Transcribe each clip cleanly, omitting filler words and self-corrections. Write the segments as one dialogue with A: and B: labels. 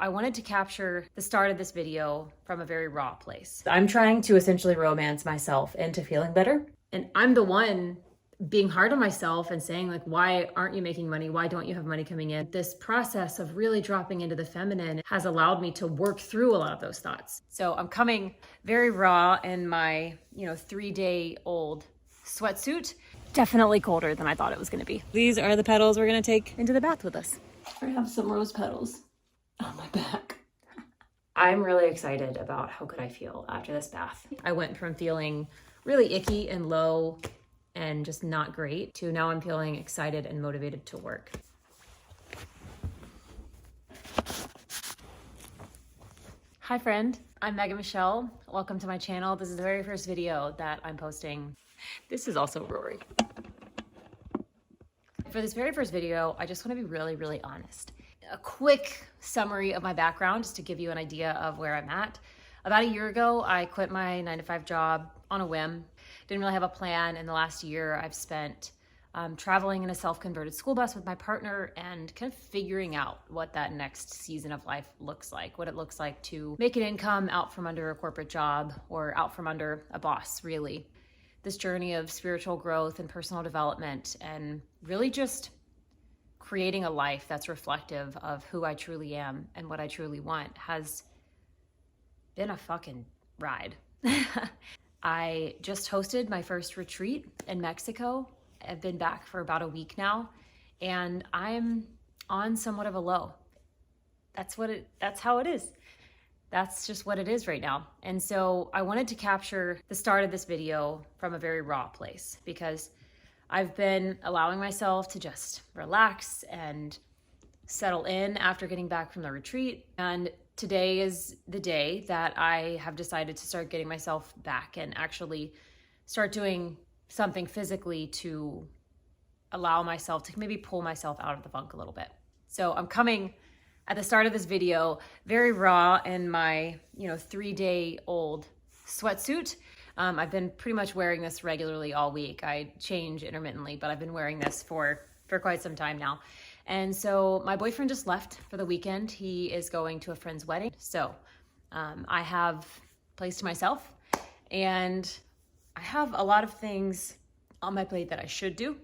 A: I wanted to capture the start of this video from a very raw place. I'm trying to essentially romance myself into feeling better. And I'm the one being hard on myself and saying like, why aren't you making money? Why don't you have money coming in? This process of really dropping into the feminine has allowed me to work through a lot of those thoughts. So I'm coming very raw in my, 3-day-old sweatsuit. Definitely colder than I thought it was gonna be. These are the petals we're gonna take into the bath with us. I have some rose petals on my back. I'm really excited about how good I feel after this bath. I went from feeling really icky and low and just not great to now I'm feeling excited and motivated to work. Hi friend, I'm Megan Michelle. Welcome to my channel. This is the very first video that I'm posting. This is also Rory. For this very first video, I just want to be really, really honest. A quick summary of my background, just to give you an idea of where I'm at. About a year ago, I quit my 9-to-5 job on a whim. Didn't really have a plan. In the last year, I've spent traveling in a self-converted school bus with my partner and kind of figuring out what that next season of life looks like, what it looks like to make an income out from under a corporate job or out from under a boss, really. This journey of spiritual growth and personal development and really just creating a life that's reflective of who I truly am and what I truly want has been a fucking ride. I just hosted my first retreat in Mexico. I've been back for about a week now, and I'm on somewhat of a low. That's how it is. That's just what it is right now. And so I wanted to capture the start of this video from a very raw place because I've been allowing myself to just relax and settle in after getting back from the retreat. And today is the day that I have decided to start getting myself back and actually start doing something physically to allow myself to maybe pull myself out of the funk a little bit. So I'm coming at the start of this video very raw in my 3-day-old sweatsuit. I've been pretty much wearing this regularly all week. I change intermittently, but I've been wearing this for quite some time now. And so my boyfriend just left for the weekend. He is going to a friend's wedding. So I have place to myself, and I have a lot of things on my plate that I should do.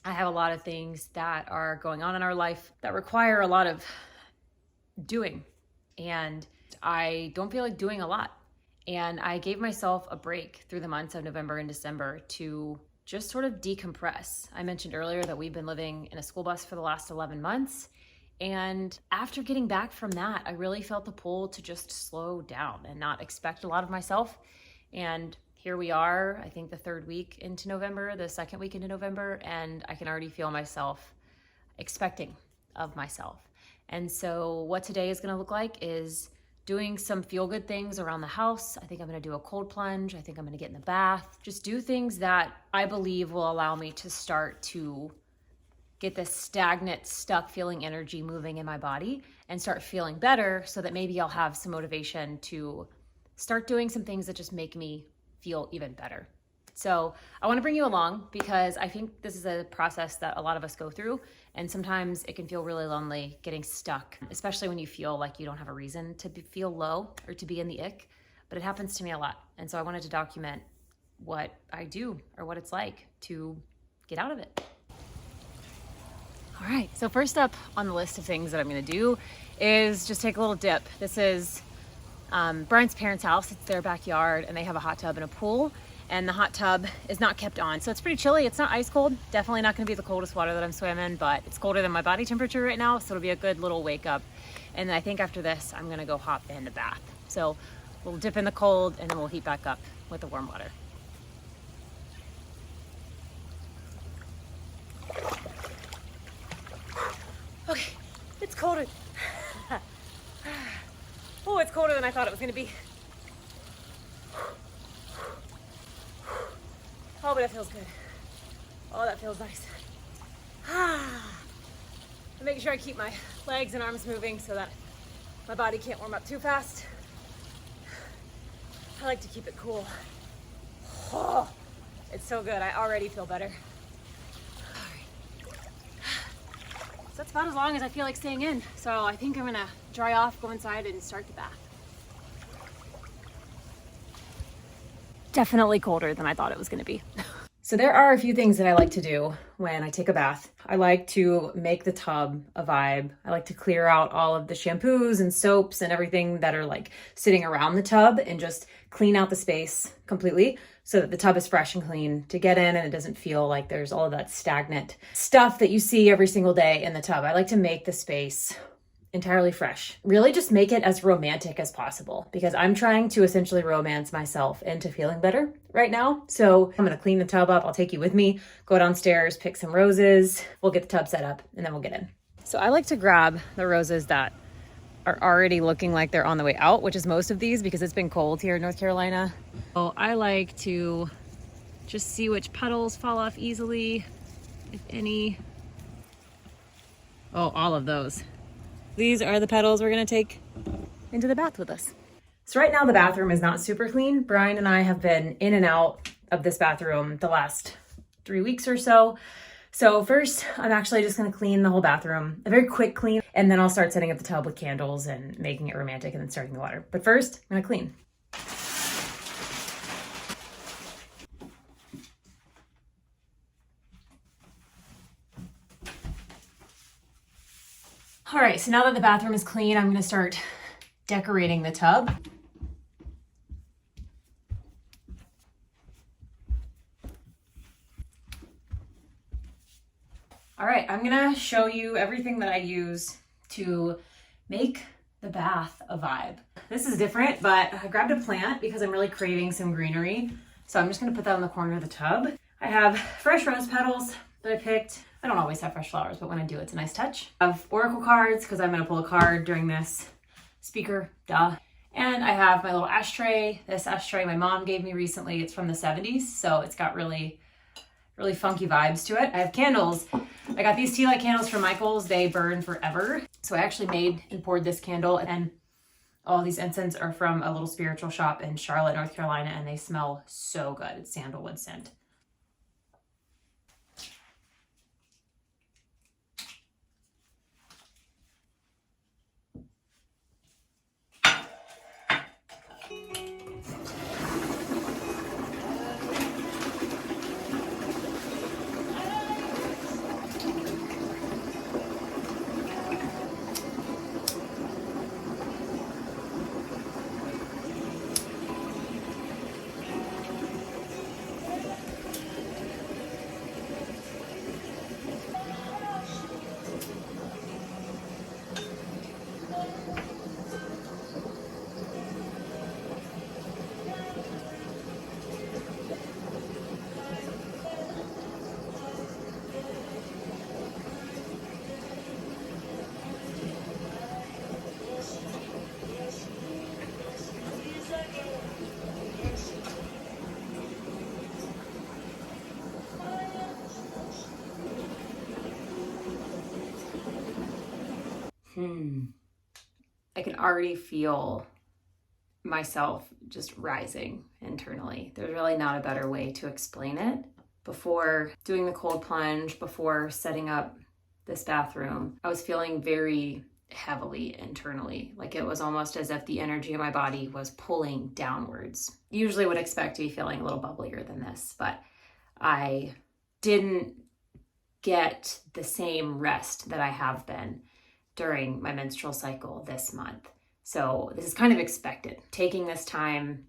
A: I have a lot of things that are going on in our life that require a lot of doing, and I don't feel like doing a lot. And I gave myself a break through the months of November and December to just sort of decompress. I mentioned earlier that we've been living in a school bus for the last 11 months. And after getting back from that, I really felt the pull to just slow down and not expect a lot of myself. And here we are, I think the third week into November, the second week into November, and I can already feel myself expecting of myself. And so what today is gonna look like is doing some feel-good things around the house. I think I'm gonna do a cold plunge. I think I'm gonna get in the bath. Just do things that I believe will allow me to start to get this stagnant, stuck feeling energy moving in my body and start feeling better so that maybe I'll have some motivation to start doing some things that just make me feel even better. So I wanna bring you along because I think this is a process that a lot of us go through, and sometimes it can feel really lonely getting stuck, especially when you feel like you don't have a reason to feel low or to be in the ick, but it happens to me a lot. And so I wanted to document what I do or what it's like to get out of it. All right, so first up on the list of things that I'm gonna do is just take a little dip. This is Brian's parents' house. It's their backyard, and they have a hot tub and a pool, and the hot tub is not kept on. So it's pretty chilly. It's not ice cold. Definitely not gonna be the coldest water that I'm swimming, but it's colder than my body temperature right now, so it'll be a good little wake up. And I think after this, I'm gonna go hop in the bath. So we'll dip in the cold, and then we'll heat back up with the warm water. Okay, it's colder. Oh, it's colder than I thought it was gonna be. Oh, but that feels good. Oh, that feels nice. I'm making sure I keep my legs and arms moving so that my body can't warm up too fast. I like to keep it cool. Oh, it's so good. I already feel better. So that's about as long as I feel like staying in. So I think I'm gonna dry off, go inside and start the bath. Definitely colder than I thought it was gonna be. So there are a few things that I like to do when I take a bath. I like to make the tub a vibe. I like to clear out all of the shampoos and soaps and everything that are like sitting around the tub and just clean out the space completely so that the tub is fresh and clean to get in and it doesn't feel like there's all of that stagnant stuff that you see every single day in the tub. I like to make the space entirely fresh. Really just make it as romantic as possible because I'm trying to essentially romance myself into feeling better right now. So I'm gonna clean the tub up. I'll take you with me, go downstairs, pick some roses. We'll get the tub set up and then we'll get in. So I like to grab the roses that are already looking like they're on the way out, which is most of these because it's been cold here in North Carolina. So I like to just see which petals fall off easily, if any. Oh, all of those. These are the petals we're gonna take into the bath with us. So right now the bathroom is not super clean. Brian and I have been in and out of this bathroom the last 3 weeks or so. So first, I'm actually just gonna clean the whole bathroom, a very quick clean, and then I'll start setting up the tub with candles and making it romantic and then starting the water. But first, I'm gonna clean. All right, so now that the bathroom is clean, I'm gonna start decorating the tub. All right, I'm gonna show you everything that I use to make the bath a vibe. This is different, but I grabbed a plant because I'm really craving some greenery. So I'm just gonna put that in the corner of the tub. I have fresh rose petals that I picked. I don't always have fresh flowers, but when I do, it's a nice touch. I have oracle cards because I'm gonna pull a card during this speaker, duh. And I have my little ashtray. This ashtray my mom gave me recently. It's from the 70s, so it's got really funky vibes to it. I have candles. I got these tea light candles from Michael's. They burn forever. So I actually made and poured this candle, and all these incense are from a little spiritual shop in Charlotte, North Carolina, and they smell so good. It's sandalwood scent. I can already feel myself just rising internally. There's really not a better way to explain it. Before doing the cold plunge, before setting up this bathroom, I was feeling very heavily internally. Like it was almost as if the energy of my body was pulling downwards. Usually would expect to be feeling a little bubblier than this, but I didn't get the same rest that I have been during my menstrual cycle this month. So this is kind of expected. Taking this time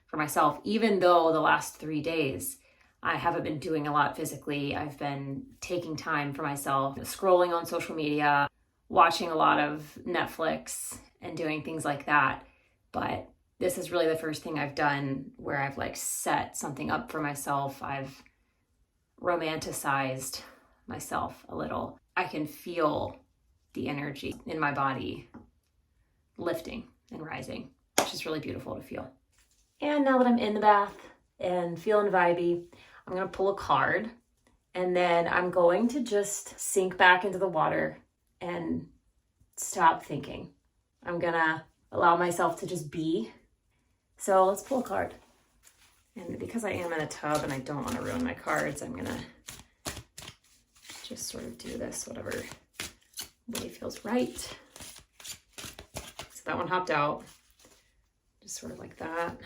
A: for myself, even though the last 3 days I haven't been doing a lot physically. I've been taking time for myself, scrolling on social media, watching a lot of Netflix and doing things like that. But this is really the first thing I've done where I've like set something up for myself. I've romanticized myself a little. I can feel the energy in my body lifting and rising, which is really beautiful to feel. And now that I'm in the bath and feeling vibey, I'm gonna pull a card and then I'm going to just sink back into the water and stop thinking. I'm gonna allow myself to just be. So let's pull a card. And because I am in a tub and I don't want to ruin my cards, I'm gonna just sort of do this, whatever really feels right. So that one hopped out, just sort of like that.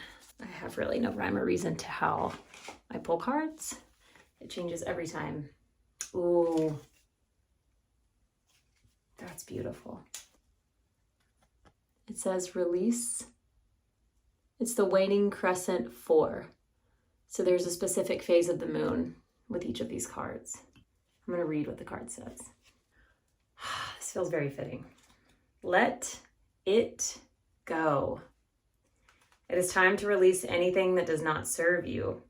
A: I have really no rhyme or reason to how I pull cards. It changes every time. Ooh, that's beautiful. It says release. It's the waning crescent 4. So there's a specific phase of the moon with each of these cards. I'm going to read what the card says. This feels very fitting. Let it go. It is time to release anything that does not serve you.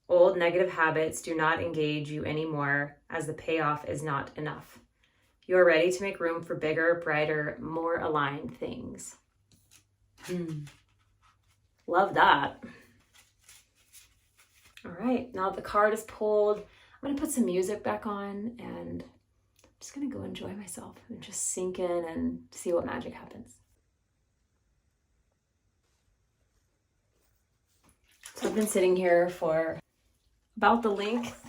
A: Old negative habits do not engage you anymore, as the payoff is not enough. You are ready to make room for bigger, brighter, more aligned things. Love that. All right, now the card is pulled. I'm going to put some music back on, and I'm just going to go enjoy myself and just sink in and see what magic happens. So I've been sitting here for about the length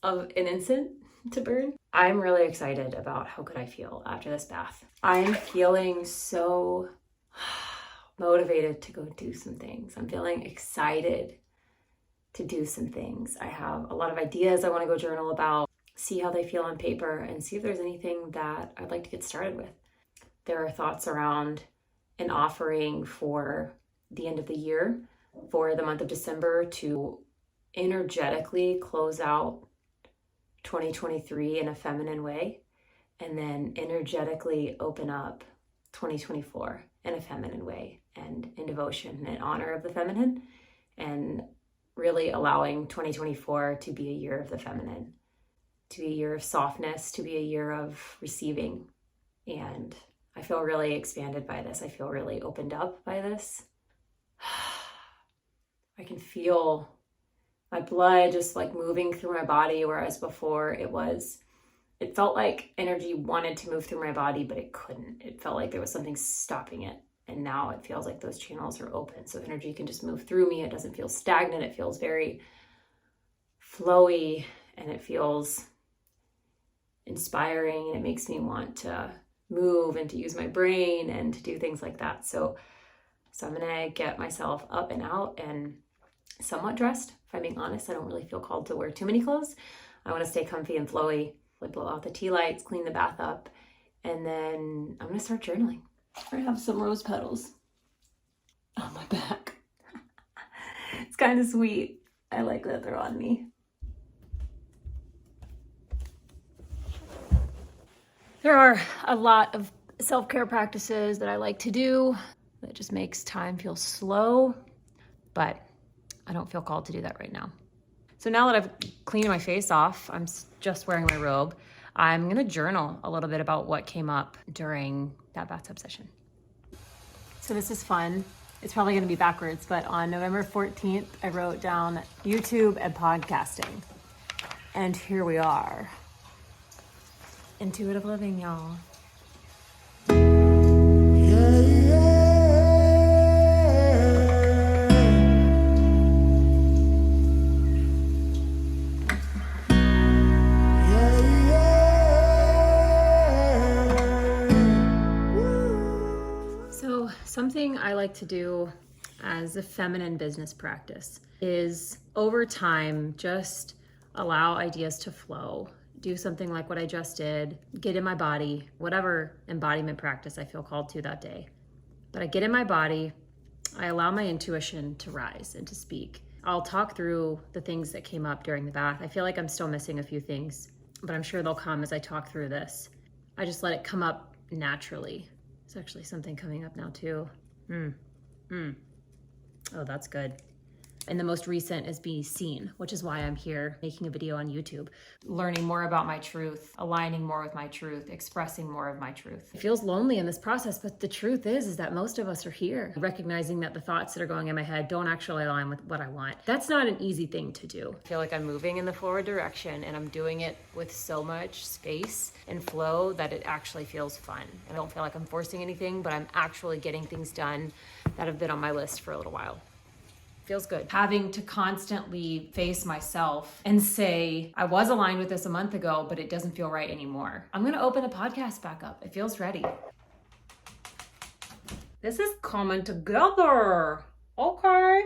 A: of an instant to burn. I'm really excited about how good I feel after this bath. I'm feeling so motivated to go do some things. I'm feeling excited to do some things. I have a lot of ideas I want to go journal about, see how they feel on paper, and see if there's anything that I'd like to get started with. There are thoughts around an offering for the end of the year, for the month of December, to energetically close out 2023 in a feminine way, and then energetically open up 2024 in a feminine way, and in devotion and honor of the feminine, and really allowing 2024 to be a year of the feminine, to be a year of softness, to be a year of receiving. And I feel really expanded by this. I feel really opened up by this. I can feel my blood just like moving through my body, whereas before it felt like energy wanted to move through my body, but it couldn't. It felt like there was something stopping it. And now it feels like those channels are open. So energy can just move through me. It doesn't feel stagnant. It feels very flowy, and it feels inspiring, and it makes me want to move and to use my brain and to do things like that. So I'm gonna get myself up and out and somewhat dressed. If I'm being honest, I don't really feel called to wear too many clothes. I want to stay comfy and flowy, like blow out the tea lights, clean the bath up, and then I'm gonna start journaling. I have some rose petals on my back. It's kind of sweet. I like that they're on me. There are a lot of self-care practices that I like to do that just makes time feel slow, but I don't feel called to do that right now. So now that I've cleaned my face off, I'm just wearing my robe, I'm gonna journal a little bit about what came up during that bathtub session. So this is fun. It's probably gonna be backwards, but on November 14th, I wrote down YouTube and podcasting. And here we are. Intuitive living, y'all. Something I like to do as a feminine business practice is over time, just allow ideas to flow. Do something like what I just did, get in my body, whatever embodiment practice I feel called to that day. But I get in my body, I allow my intuition to rise and to speak. I'll talk through the things that came up during the bath. I feel like I'm still missing a few things, but I'm sure they'll come as I talk through this. I just let it come up naturally. There's actually something coming up now too. Oh, that's good. And the most recent is being seen, which is why I'm here making a video on YouTube, learning more about my truth, aligning more with my truth, expressing more of my truth. It feels lonely in this process, but the truth is that most of us are here, recognizing that the thoughts that are going in my head don't actually align with what I want. That's not an easy thing to do. I feel like I'm moving in the forward direction, and I'm doing it with so much space and flow that it actually feels fun. I don't feel like I'm forcing anything, but I'm actually getting things done that have been on my list for a little while. Feels good. Having to constantly face myself and say, I was aligned with this a month ago, but it doesn't feel right anymore. I'm gonna open the podcast back up. It feels ready. This is coming together. Okay.